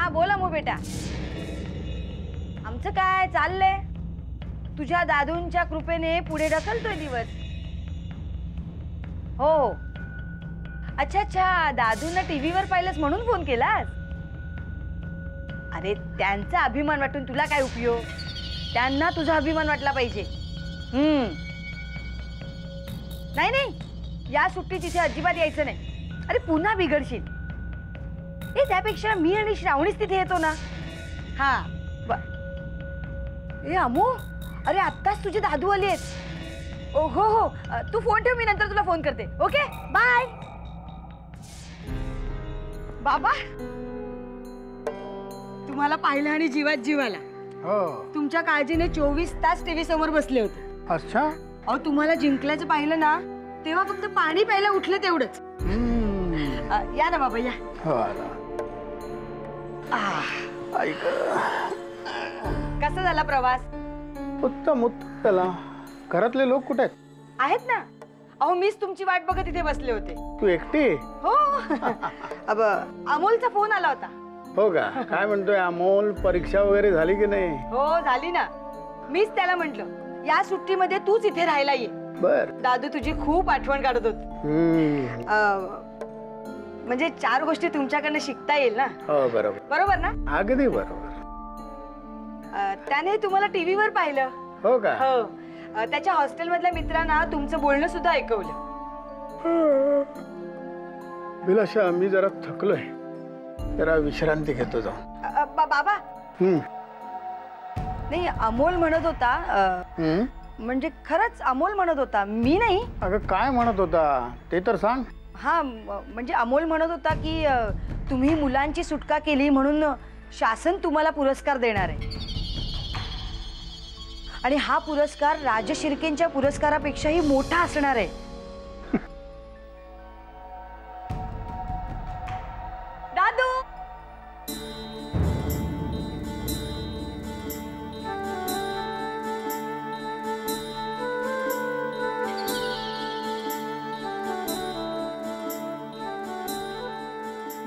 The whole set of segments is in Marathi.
हा बोला मो बेटा. आमचं काय चाललंय, तुझ्या दादूंच्या कृपेने पुढे ढकलतोय दिवस. हो. अच्छा अच्छा, दादूंना टीव्हीवर पाहिलंस म्हणून फोन केलास. अरे त्यांचा अभिमान वाटून तुला काय उपयोग, त्यांना तुझा अभिमान वाटला पाहिजे. नाही नाही, या सुट्टीत इथे अजिबात यायचं नाही. अरे पुन्हा बिघडशील. त्यापेक्षा मी आणि श्रावणीच तिथे येतो ना. हा ए अमू, अरे आत्ताच तुझे दादू आले आहेत. हो हो, तू फोन ठेव, मी नंतर तुला फोन करते. Okay bye. बाबा तुम्हाला पाहिलं आणि जीवात जीव आला. हो, तुमच्या काळजीने 24 तास टीव्ही समोर बसले होते. अच्छा. अहो तुम्हाला जिंकल्याचं पाहिलं ना, तेव्हा फक्त पाणी प्यायला उठले तेवढंच. या ना बाबा या. कसा झाला प्रवास? उत्तम उत्तम झाला. घरातले लोक कुठे आहेत ना. अहो मीच तुमची वाट बघत इथे बसले होते. तू एकटी? हो. अब अमोलचा फोन आला होता. हो का? काय म्हणतोय अमोल, परीक्षा वगैरे झाली की नाही? हो झाली ना. मीच त्याला म्हंटल या सुट्टीमध्ये तूच इथे राहायला ये. बर. दादू तुझी खूप आठवण काढत होत. म्हणजे 4 गोष्टी तुमच्याकडनं शिकता येईल ना. हो बरोबर. बरोबर ना? अगदी बरोबर. त्याने तुम्हाला टीव्हीवर पाहिलं. हो का? हो. त्याच्या हॉस्टेल मधल्या मित्रांना तुमचं बोलणं सुद्धा ऐकवलं. विलाशा, मी जरा थकलोय, जरा विश्रांती घेतो जाऊन. बाबा नाही, अमोल म्हणत होता. म्हणजे खरंच अमोल म्हणत होता, मी नाही. अगं काय म्हणत होता ते तर सांग. हा म्हणजे अमोल म्हणत होता की तुम्ही मुलांची सुटका केली म्हणून शासन तुम्हाला पुरस्कार देणार आहे. आणि हा पुरस्कार राज शिर्केंच्या पुरस्कारापेक्षाही मोठा असणार आहे. दादू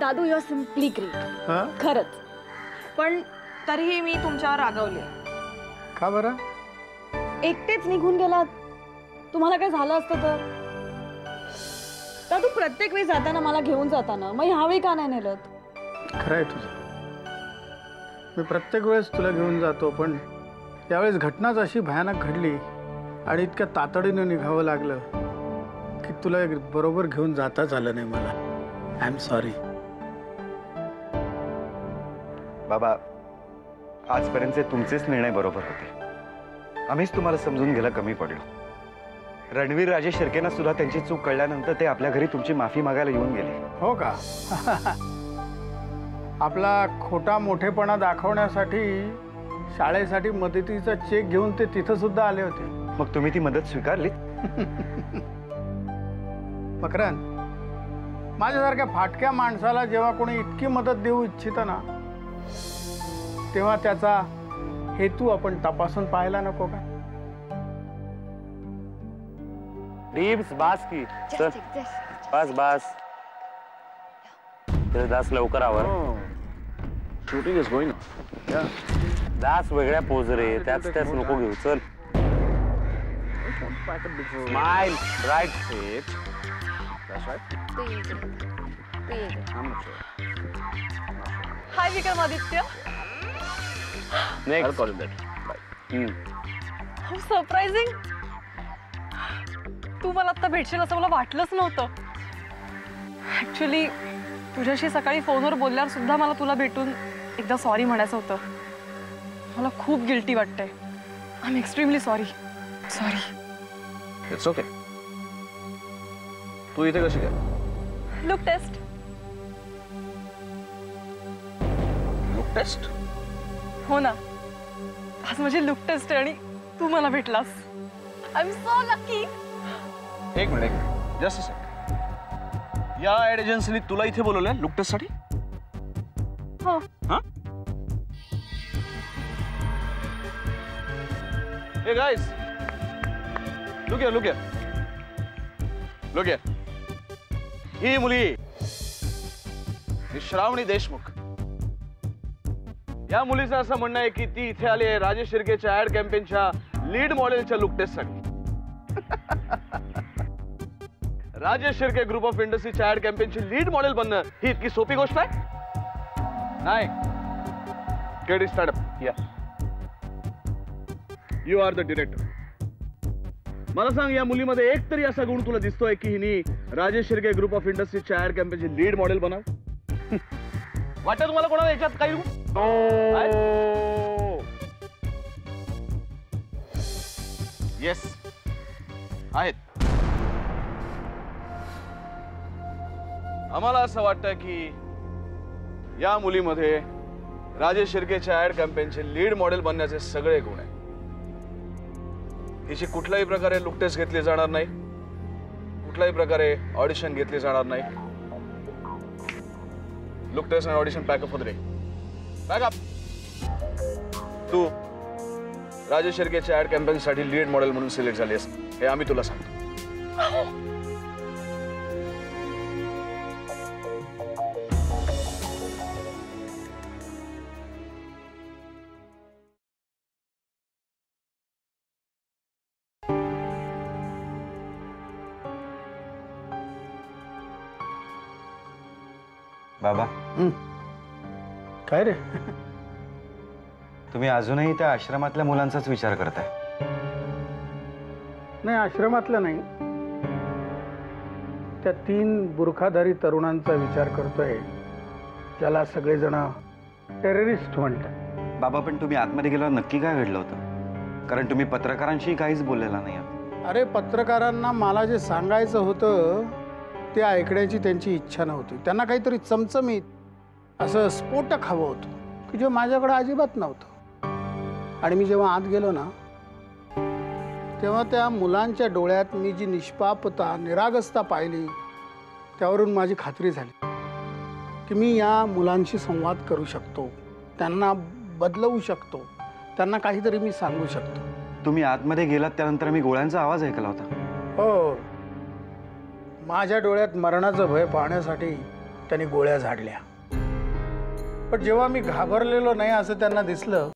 दादू यू आर सिम्पली ग्रेट. खरंच. पण तरीही मी तुमच्यावर रागवले. का बरं? एकटेच निघून गेलात. तुम्हाला काय झालं असतं तर? दादू प्रत्येक वेळी जाताना मला घेऊन जाताना, मग ह्यावेळी का नाही नेलं? खरंय तुझं. मी प्रत्येक वेळेस तुला घेऊन जातो, पण यावेळेस घटनाच अशी भयानक घडली आणि इतक्या तातडीने निघावं लागलं की तुला बरोबर घेऊन जाताच आलं नाही मला. I am sorry. बाबा, आजपर्यंतचे तुमचेच निर्णय बरोबर होते. आम्हीच तुम्हाला समजून घ्यायला कमी पडलो. रणवीर राजे शिर्केंना सुद्धा त्यांची चूक कळल्यानंतर ते आपल्या घरी तुमची माफी मागायला येऊन गेले. हो का? आपला खोटा मोठेपणा दाखवण्यासाठी शाळेसाठी मदतीचा चेक घेऊन ते तिथं सुद्धा आले होते. मग तुम्ही ती मदत स्वीकारली? मकरंद, माझ्यासारख्या फाटक्या माणसाला जेव्हा कोणी इतकी मदत देऊ इच्छितं ना, तेव्हा त्याचा हेतू आपण तपासून पाहायला नको का? डीप्स बास की चल. बस बस. दास लवकर आवर. Shooting is going. दास वेगळ्या पोज रे, त्याच नको घेऊ. चल. Smile right face. That's right. I'm not sure. Hi Vikramaditya. Next. I'll call him later. How surprising. तू मला आता भेटशील असं मला वाटलंच नव्हतं. ऍक्च्युली तुझ्याशी सकाळी फोनवर बोलल्यावर सुद्धा मला तुला भेटून एकदा सॉरी म्हणायचं होतं. मला खूप गिल्टी वाटतंय. I am extremely sorry. It's okay. तू इथे कशी काय? Look test. Look test? हो ना, आज माझी लुक टेस्ट आहे आणि तू मला भेटलास. I am so lucky. एक मिनिट, जस्ट अ सेकंड. या ऍड एजन्सीने तुला इथे बोलवलंय लुक टेस्ट साठी? हो. हां? Hey guys, look here. ही मुली, ही श्रावणी देशमुख. या मुलीचं असं म्हणणं आहे की ती इथे आली आहे राजेश शिर्केच्या ऍड कॅम्पेनच्या लीड मॉडेलच्या लुक टेस्टसाठी. राजेश शिर्के ग्रुप ऑफ इंडस्ट्रीच्या ऍड कॅम्पेनची लीड मॉडेल बनणं ही इतकी सोपी गोष्ट आहे नाही. गेट स्टार्टअप या. You are the director. मला सांग, या मुलीमध्ये एक तरी असा गुण तुला दिसतोय की हिने राजेश शिर्के ग्रुप ऑफ इंडस्ट्रीच्या ऍड कॅम्पेनची लीड मॉडेल बनाव? वाटतं तुम्हाला कोणाला याच्यात काही येस आहेत. आम्हाला असं वाटतं की या मुलीमध्ये राजेश शिर्केच्या ऍड कॅम्पेनचे लीड मॉडेल बनण्याचे सगळे गुण आहेत. हिची कुठल्याही प्रकारे लुक टेस्ट घेतली जाणार नाही, कुठल्याही प्रकारे ऑडिशन घेतली जाणार नाही. लुक टेस्ट आणि ऑडिशन पॅकअप होत रे. पॅकअप. तू राजेश शिर्केच्या ऍड कॅम्पेनसाठी लीड मॉडेल म्हणून सिलेक्ट झाली आहेस हे आम्ही तुला सांगतो. बाबा, काय रे? तुम्ही अजूनही त्या आश्रमातल्या मुलांचाच विचार करताय? नाही, आश्रमातलं नाही, त्या 3 बुरखाधारी तरुणांचा विचार करतोय ज्याला सगळेजण टेररिस्ट म्हणतात. बाबा, पण तुम्ही आतमध्ये गेल्यावर नक्की काय घडलं होतं? कारण तुम्ही पत्रकारांशी काहीच बोललेला नाही आहात. अरे, पत्रकारांना मला जे सांगायचं होतं ते ऐकण्याची त्यांची इच्छा नव्हती. त्यांना काहीतरी चमचमीत असं स्फोटक हवं होतं की जे माझ्याकडे अजिबात नव्हतं. आणि मी जेव्हा आत गेलो ना, तेव्हा त्या मुलांच्या डोळ्यात मी जी निष्पापता, निरागसता पाहिली, त्यावरून माझी खात्री झाली की मी या मुलांशी संवाद करू शकतो, त्यांना बदलवू शकतो, त्यांना काहीतरी मी सांगू शकतो. तुम्ही आतमध्ये गेलात त्यानंतर मी गोळ्यांचा आवाज ऐकला होता. हो, माझ्या डोळ्यात मरणाचं भय पाहण्यासाठी त्यांनी गोळ्या झाडल्या. पण जेव्हा मी घाबरलेलो नाही असं त्यांना दिसलं,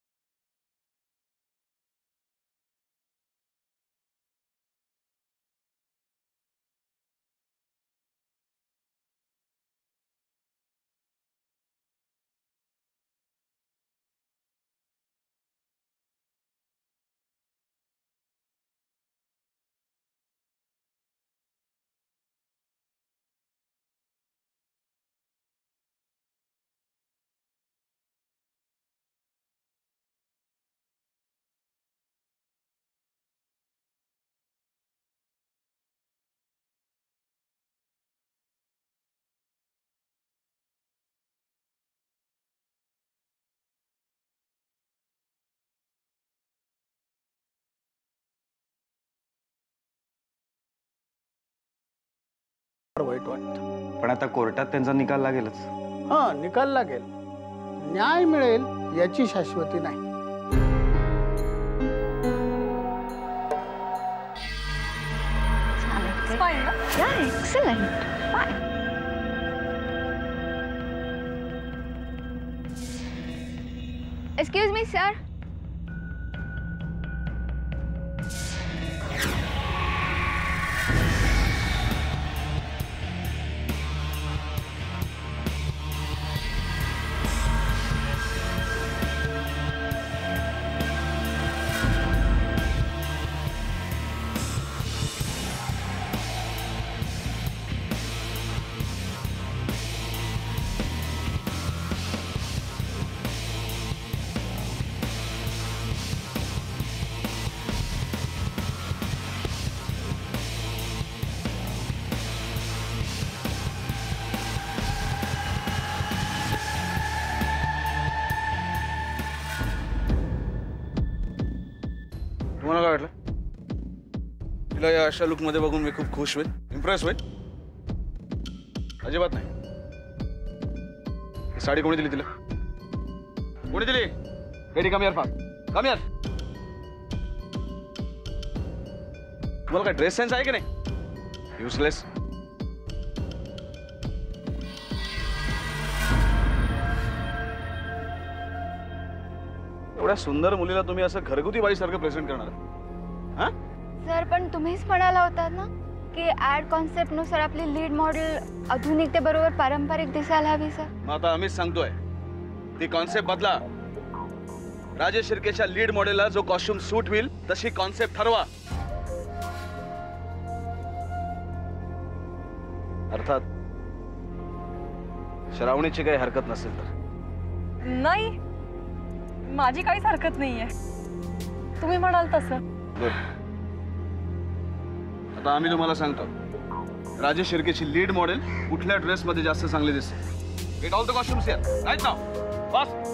वाईट वाटतं. पण आता कोर्टात त्यांचा निकाल लागेलच. हा, निकाल लागेल, न्याय मिळेल याची शाश्वती नाही. Fine, ना? Yeah, excellent. Fine. Excuse me, sir. तुम्हाला काय वाटलं? तिला या अशा लुक मध्ये बघून मी खूप खुश होईल, इम्प्रेस होईल? अजिबात नाही. ही साडी कोणी दिली तिला? कोणी दिली? रेडी, कम यार, फास्ट कम यार. तुम्हाला काय ड्रेस सेन्स आहे की नाही? युजलेस. एवढ्या सुंदर मुलीला तुम्ही असं घरगुती बाईसारखं प्रेझेंट करणार? हा? सर पण तुम्हीच म्हणाला होता ना की ऍड कॉन्सेप्ट नुसार आपली लीड मॉडेल आधुनिकतेबरोबर पारंपरिक दिसायला हवी सर. मग आता आम्हीच सांगतोय ती कॉन्सेप्ट बदला. राजेश शिर्केच्या लीड मॉडेलला जो कॉस्ट्युम सूट होईल तशी कॉन्सेप्ट ठरवा. अर्थात श्रावणीची काही हरकत नसेल तर. नाही, माझी काहीच हरकत नाहीये. तुम्ही म्हणाल तसं. गुड. आता आम्ही तुम्हाला सांगतो राजेश शिर्केची लीड मॉडेल कुठल्या ड्रेसमध्ये जास्त चांगली दिसते. Get all the costumes here right now. Fast.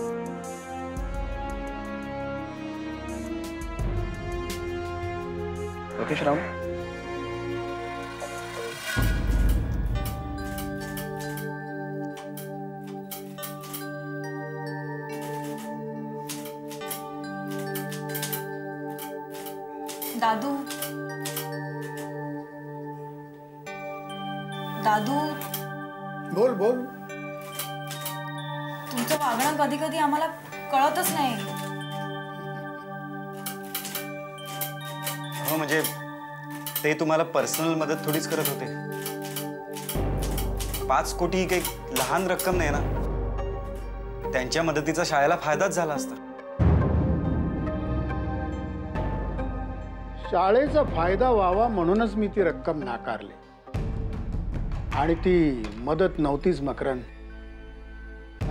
Okay Shravan. दादू, दादू, बोल बोल. तुमचं वागणं कधी कधी आम्हाला कळतच नाही. हो म्हणजे ते तुम्हाला पर्सनल मदत थोडीच करत होते. 5 कोटी ही काही लहान रक्कम नाही ना. त्यांच्या मदतीचा शाळेला फायदाच झाला असता. शाळेचा फायदा व्हावा म्हणूनच मी ती रक्कम नाकारली. आणि ती मदत नव्हतीच मकरन.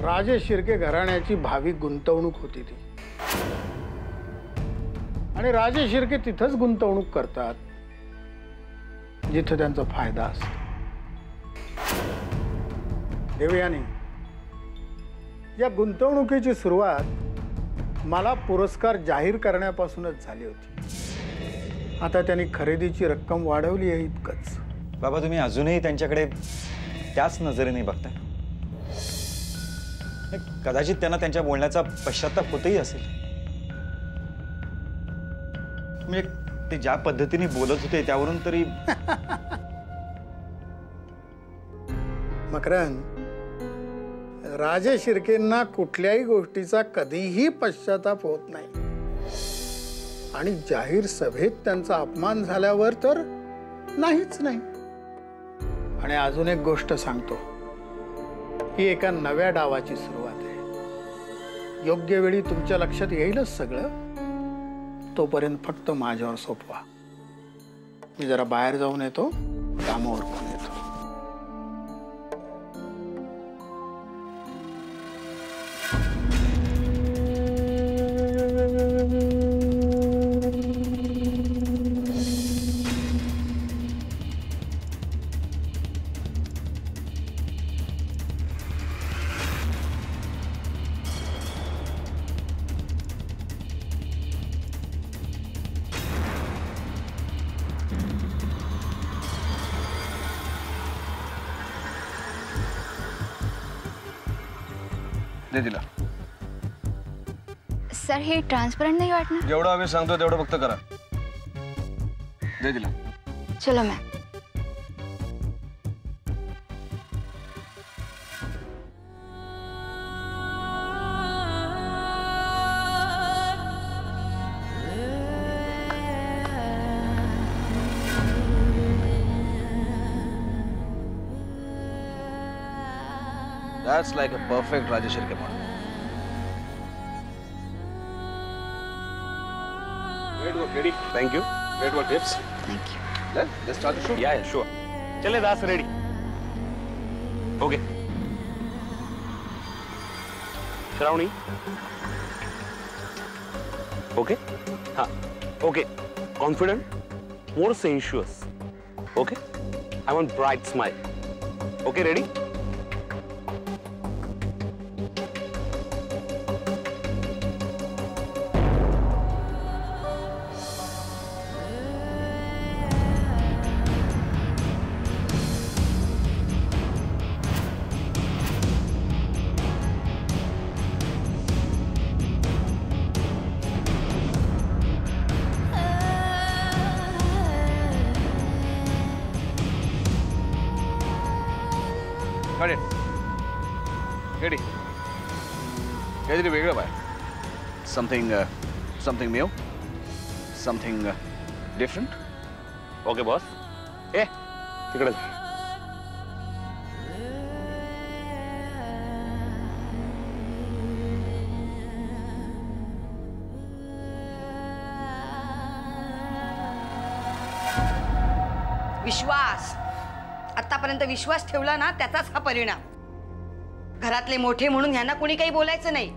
राजेश शिर्के घराण्याची भावी गुंतवणूक होती ती. आणि राजेश शिर्के तिथंच गुंतवणूक करतात जिथं त्यांचा फायदा असतो. देवयानी, या गुंतवणुकीची सुरुवात मला पुरस्कार जाहीर करण्यापासूनच झाली होती. आता त्यांनी खरेदीची रक्कम वाढवली आहे इतकंच. बाबा तुम्ही अजूनही त्यांच्याकडे त्याच नजरेने बघताय. कदाचित त्यांना त्यांच्या बोलण्याचा पश्चाताप होतही असेल. म्हणजे ते ज्या पद्धतीने बोलत होते त्यावरून तरी. मकरन, राजेश शिर्केंना कुठल्याही गोष्टीचा कधीही पश्चाताप होत नाही. आणि जाहीर सभेत त्यांचा अपमान झाल्यावर तर नाहीच नाही. आणि अजून एक गोष्ट सांगतो, ही एका नव्या डावाची सुरुवात आहे. योग्य वेळी तुमच्या लक्षात येईलच सगळं. तोपर्यंत फक्त माझ्यावर सोपवा. मी जरा बाहेर जाऊन येतो, कामावर पण येतो. दे तिला. सर हे ट्रान्सपरंट नाही वाटणार. जेवढं आम्ही सांगतो तेवढं फक्त करा. दे तिला. चलो ma'am. That's like a perfect Rajesh Shirke model. Great work, ready? Thank you. Great work, tips. Thank you. Let's start the shoot. Yeah, sure. चले दास रेडी. Okay. श्रावणी. Okay. हाँ. Okay. Confident. More sensuous. Okay. I want bright smile. Okay, ready? Got it. Ready? काहीतरी वेगळं बाय. Something new, something different. Okay boss. ए तिकडे जा. विश्वास, आतापर्यंत विश्वास ठेवला ना त्याचाच हा परिणाम. घरातले मोठे म्हणून ह्यांना कोणी काही बोलायचं नाही.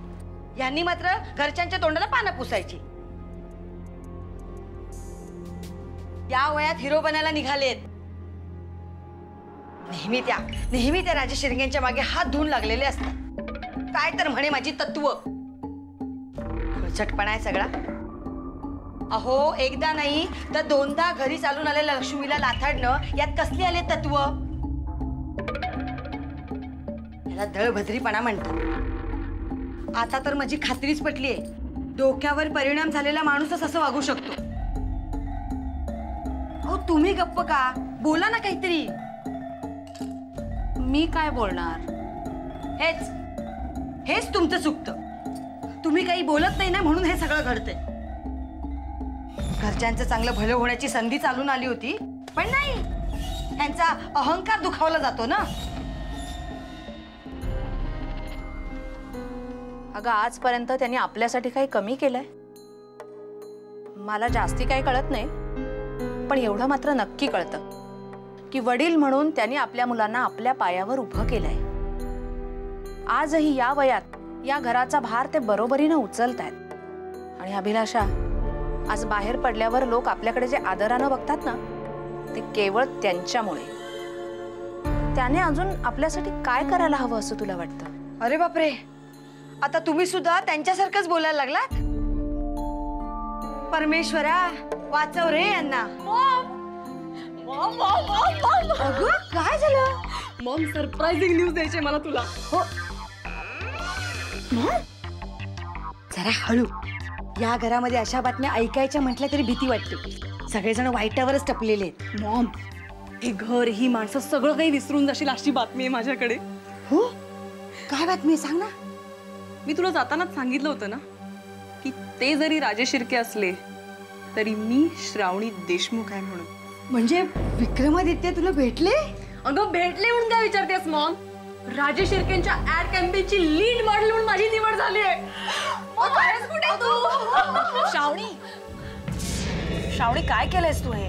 यांनी मात्र घरच्यांच्या तोंडाला पानं पुसायची. या वयात हिरो बनायला निघालेत. नेहमी त्या राजे शिर्केंच्या मागे हात धुवून लागलेले असतात. काय तर म्हणे माझी तत्व. खळचटपणा आहे सगळा. अहो, एकदा नाही तर दोनदा घरी चालून आलेल्या लक्ष्मीला लाथाडणं यात कसली आले तत्व. याला दळभद्रीपणा म्हणतात. आता तर माझी खात्रीच पटलीये, डोक्यावर परिणाम झालेला माणूसच असं वागू शकतो. अहो, तुम्ही गप्प का? बोला ना काहीतरी. मी काय बोलणार? हेच तुमचं चुकतं. तुम्ही काही बोलत नाही ना म्हणून हे सगळं घडतंय. घरच्यांचं चांगलं भलं होण्याची संधी चालून आली होती, पण नाही, त्यांचा अहंकार दुखावला जातो ना. अगं, आजपर्यंत त्यांनी आपल्यासाठी काही कमी केलंय? मला जास्ती काही कळत नाही, पण एवढं मात्र नक्की कळतं की वडील म्हणून त्यांनी आपल्या मुलांना आपल्या पायावर उभं केलंय. आजही या वयात या घराचा भार ते बरोबरीनं उचलतायत. आणि अभिलाषा, आज बाहेर पडल्यावर लोक आपल्याकडे जे आदरानं बघतात ना, ते केवळ त्यांच्यामुळे. त्याने अजून आपल्यासाठी काय करायला हवं असं तुला वाटतं? अरे बापरे, आता तुम्ही सुद्धा त्यांच्यासारखंच बोलायला लागलात. परमेश्वरा, वाचव रे यांना. अगं, काय झालं? मॉम, सरप्राइझिंग न्यूज द्यायची मला तुला. हो, जरा हळू. या घरामध्ये अशा बातम्या ऐकायच्या म्हटल्या तरी भीती वाटते. सगळेजण वाईटावरच टपलेले आहेत. मॉम, हे घर, ही माणसं, सगळं काही विसरून जाशील अशी बातमी आहे माझ्याकडे. हो, काय बातमी सांग ना. मी तुला जातानाच सांगितलं होतं ना की ते जरी राजे शिर्के असले तरी मी श्रावणी देशमुख आहे म्हणून. म्हणजे विक्रमादित्य तुला भेटले? अगं, भेटले म्हणून काय विचारतेस मॉम? राजे शिर्केंच्या ऍड कॅम्पेनची लीड मॉडेल म्हणून माझी निवड झाली आहे. श्रावणी, काय केलंयस तू? हे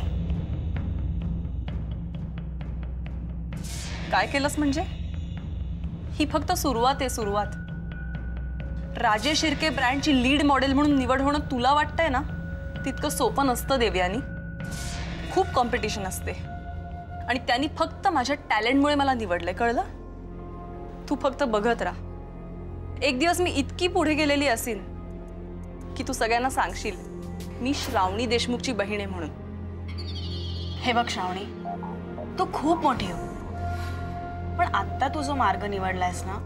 काय केलंस म्हणजे? ही फक्त सुरुवात आहे, सुरुवात. राजे शिर्के ब्रँडची लीड मॉडेल म्हणून निवड होणं तुला वाटतंय ना, तितकं सोपं नसतं देवयानी. खूप कॉम्पिटिशन असते आणि त्यांनी फक्त माझ्या टॅलेंटमुळे मला निवडलंय, कळलं? तू फक्त बघत राहा. एक दिवस मी इतकी पुढे गेलेली असेल की तू सगळ्यांना सांगशील मी श्रावणी देशमुखची बहीण आहे म्हणून. हे बघ श्रावणी, तू खूप मोठी हो, पण आत्ता तू जो मार्ग निवडलायस ना,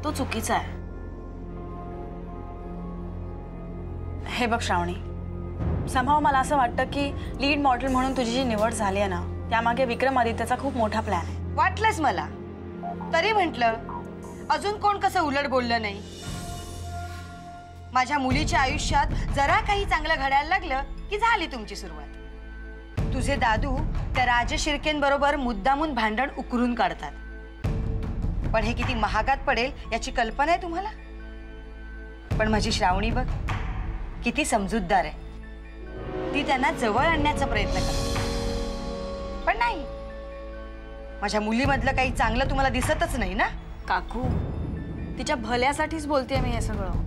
तो चुकीचा आहे. हे बघ श्रावणी, somehow मला असं वाटतं की लीड मॉडेल म्हणून तुझी जी निवड झाली आहे ना, त्यामागे विक्रमादित्यचा खूप मोठा प्लॅन आहे. वाटलंच मला, तरी म्हटलं अजून कोण कसं उलट बोललं नाही. माझ्या मुलीच्या आयुष्यात जरा काही चांगलं घडायला लागलं की झाली तुमची सुरुवात. तुझे दादू त्या राजे शिर्केंबरोबर मुद्दामून भांडण उकरून काढतात. पण हे किती महागात पडेल याची कल्पना आहे तुम्हाला? पण माझी श्रावणी बघ, किती समजूतदार आहे. ती त्यांना जवळ आणण्याचा प्रयत्न करते. पण नाही, माझ्या मुलीमधलं काही चांगलं तुम्हाला दिसतच नाही ना. काकू, तिच्या भल्यासाठीच बोलतेय मी हे सगळं.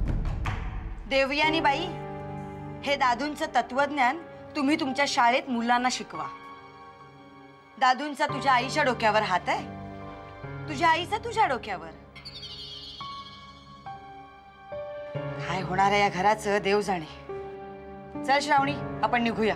देवयानी बाई, हे दादूंचं तत्वज्ञान तुम्ही तुमच्या शाळेत मुलांना शिकवा. दादूंचा तुझ्या आईच्या डोक्यावर हात आहे, तुझ्या आईचा तुझ्या डोक्यावर. काय होणार आहे या घराचं देव जाणे. चल श्रावणी, आपण निघूया.